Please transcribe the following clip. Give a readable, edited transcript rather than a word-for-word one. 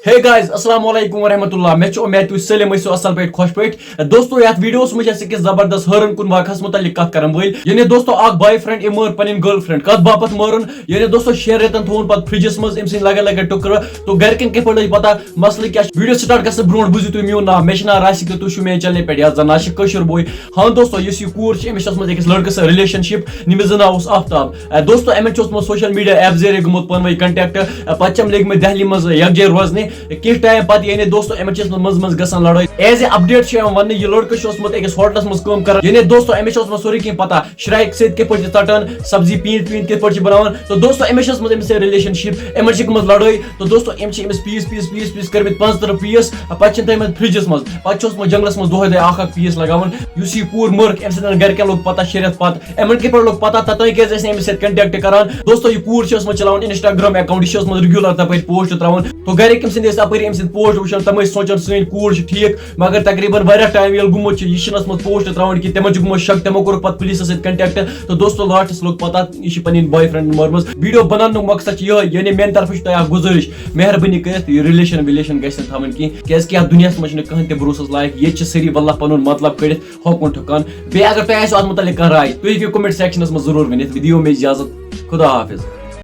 Hey guys, अस्सलाम वालेकुम वरहमतुल्लाह मे उम्मीद तुम सलिम असल पे खुश पे दोस्तों यथ वीडियोस मज जबरदस्त हरन कुन वाकस मुतलिक कत कर यानी दोस्तों बॉयफ्रेंड मर पन गर्लफ्रेंड कत बापत मरन यानी दोस्तों 6 रेतन थोन पे फ्रिजस मज अम लगे लगे टुकर तो गरकन कप लग पता मसल क्या वीडियो स्टार्ट गस ब्रो बुझू तुम मोन नाम मे नाव राशिक तुम मे चैनल पे जन कशर बोय हाँ दोस्तों इस कूर अमिस मज लड़कस रिलेशनशिप निमिस नाव आफ्ताब दोस्तों अमिस सोशल मीडिया ऐप जरिए गुमुत पन कंटेक्ट पे लगे दिल्ली मज यकजे रोजने कि टाइम पत यानी दोस्तों अमिस मज गसान लड़ाई एज ए अपडेट वन यह लड़का अकिस होटलस मज काम कर यानी दोस्तों अमिस सोरे कह पता श्राइक सत षटान सब्जी पीन पीन कत बनान तो दोस्तों अमिस अमिस रिलेशनशिप अमिस गम लड़ाई तो दोस्तों Amish piece piece piece piece कर 15 पीस पे तमें फ्रिजस मज पे जंगलस मज दोहे दोहे पीस लगान यह कूर मर्क अम गरकन लोग पता 6 रेत पत अमन कप लोग पता तत क्या कंटेक्ट करान दोस्तों यह कूर चलान इंस्टाग्राम अकाउंट यह रेगुलर तप पोस्ट त्रावान तो गरक अपर अम पोस्ट वुचान तम सोचान सन कूर ठीक मगर तकरीबन टाइम ये गुमुत यह मज पोस्ट त्रावान कि तमो गुमुत शक तमो कोर पत पुलिस सत कंटेक्ट तो दोस्तों लास्टस लोग पता यह पन बॉयफ्रेंड मरम वीडियो बनान मकसद यह यानी मेन तरफ तह गुजारिश मेहरबानी कर रिलेशन विलेशन गसन थवन क्या दुनिया मज कहीं ते भरोस लायक ये सरी वल्ला पन मतलब कड़ होकुन ठुकान बे अगर तुम अत मुतलिक कह राय तुम कमेंट सेक्शनस मज जरूर वन वीडियो में इजाजत खुदा हाफिज।